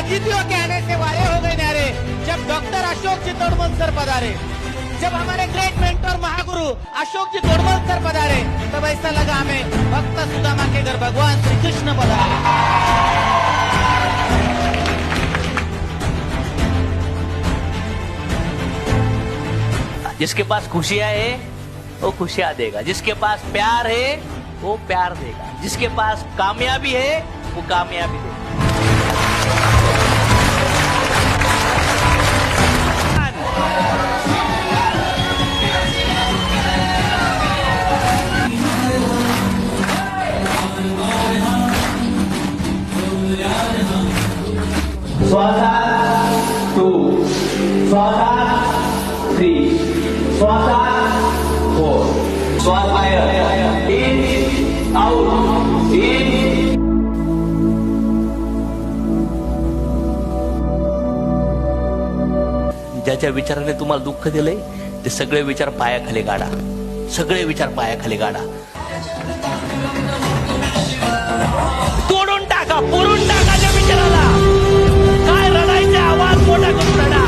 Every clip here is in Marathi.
राजनीतियों के आने से वारे हो गए न्यारे जब डॉक्टर अशोक जी तोड़मल सर पधारे, जब हमारे ग्रेट मेंटर महागुरु अशोक जी तोड़मल सर पधारे, तब ऐसा लगा हमें भक्त सुदामा के घर भगवान श्री कृष्ण पधारे। जिसके पास खुशियां है वो खुशियां देगा, जिसके पास प्यार है वो प्यार देगा, जिसके पास कामयाबी है वो कामयाबी देगा। श्वासात 2 श्वासात 3 श्वासात 4 श्वास बाहेर इन आउट इन। ज्याच्या विचाराने तुम्हाला दुःख दिलंय ते सगळे विचार पायाखाली काढा, सगळे विचार पायाखाली काढा, तोडून टाका, पुरून टाका त्या विचाराला। काय रडायचा आवाज मोठा करून रडा।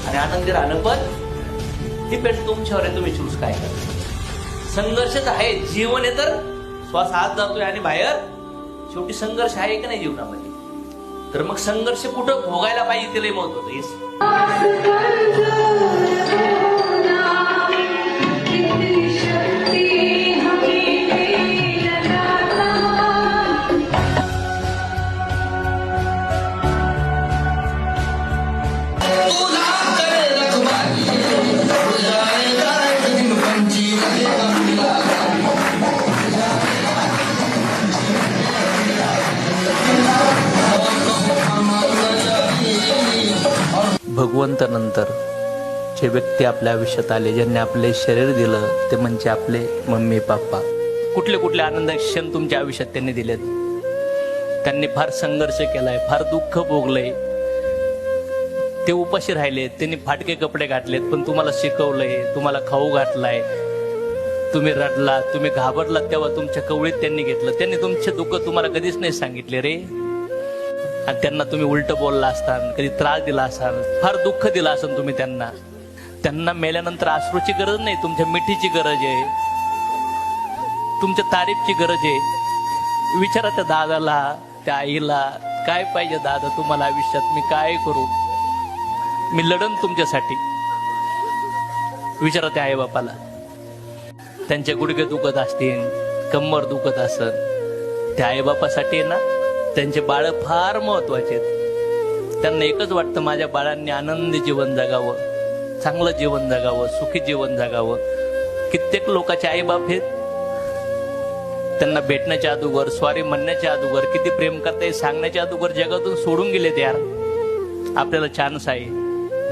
आणि आनंदी राहणं पण डिपेंड तुमच्यावर आहे, तुम्ही चूज काय करता। संघर्षच आहे, जीवन आहे तर श्वास आत जातोय आणि बाहेर, शेवटी संघर्ष आहे की नाही जीवनामध्ये। तर मग संघर्ष कुठं भोगायला पाहिजे ते लय महत्वाचं। भगवंतानंतर जे व्यक्ती आपल्या आयुष्यात आले, ज्यांनी आपले शरीर दिलं, ते म्हणजे आपले मम्मी पप्पा। कुठले कुठले आनंदाचे क्षण तुमच्या आयुष्यात त्यांनी दिलेत? त्यांनी फार संघर्ष केलाय, फार दुःख भोगलंय, ते उपाशी राहिलेत, त्यांनी फाटके कपडे घातलेत, पण तुम्हाला शिकवलंय, तुम्हाला खाऊ घातलाय, तुम्ही रडला, तुम्ही घाबरलात तेव्हा तुमच्या कवळीत त्यांनी घेतलं। त्यांनी तुमचे दुःख तुम्हाला कधीच नाही सांगितले रे, आणि त्यांना तुम्ही उलट बोलला असताल, कधी त्रास दिला असाल, फार दुःख दिलं असेल तुम्ही त्यांना। त्यांना मेल्यानंतर अश्रूची गरज नाही, तुमच्या मिठीची गरज आहे, तुमच्या तारीफची गरज आहे। विचारा त्या दादाला, त्या आईला, काय पाहिजे दादा तुम्हाला आयुष्यात, मी काय करू, मी लढन तुमच्यासाठी। विचारा त्या आई बापाला, त्यांचे गुडघे दुखत असतील, कंबर दुखत असेल, त्या आई बापासाठी ना त्यांचे बाळ फार महत्वाचे आहेत। त्यांना एकच वाटतं माझ्या बाळांनी आनंदी जीवन जगावं, चांगलं जीवन जगावं, सुखी जीवन जगावं। कित्येक लोकांचे आई बाप आहेत, त्यांना भेटण्याच्या अगोदर, सॉरी म्हणण्याच्या अगोदर, किती प्रेम करताय सांगण्याच्या अगोदर जगातून सोडून गेलेत यार। आपल्याला चान्स आहे,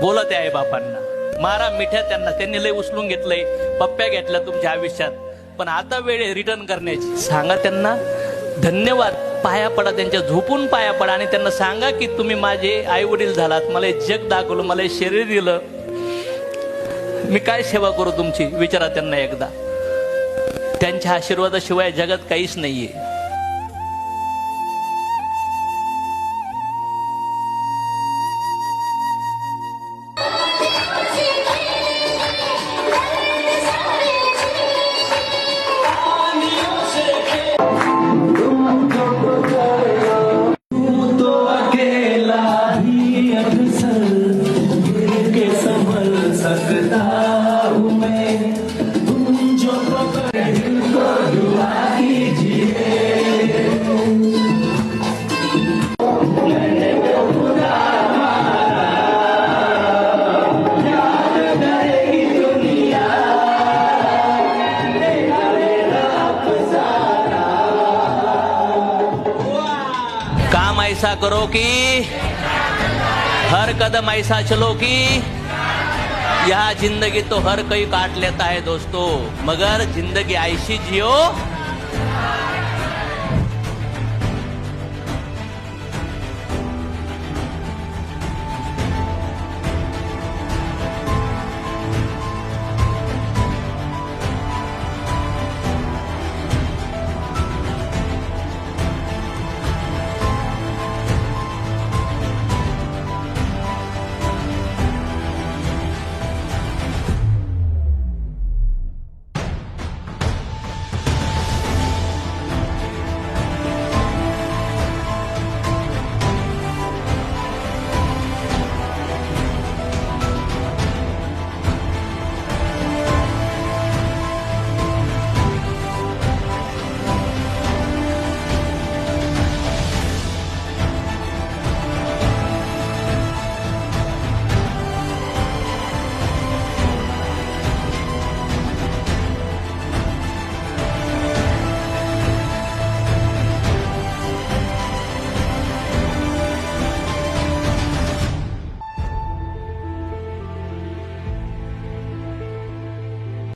बोला त्या आई बापांना, मारा मिठ्या त्यांना, त्यांनी लय उचलून घेतलंय, पप्प्या घेतल्या तुमच्या आयुष्यात, पण आता वेळ आहे रिटर्न करण्याची. सांगा त्यांना धन्यवाद, पाया पडा, त्यांच्या झोपून पाया पडा आणि त्यांना सांगा की तुम्ही माझे आई वडील झालात, मला हे जग दाखवलं, मला हे शरीर दिलं, मी काय सेवा करू तुमची, विचारा त्यांना एकदा. त्यांच्या आशीर्वादाशिवाय जगात काहीच नाहीये. काम ऐसा करो कि हर कदम ऐसा चलो कि यह जिंदगी तो हर कोई काट लेता है दोस्तों, मगर जिंदगी ऐसी जियो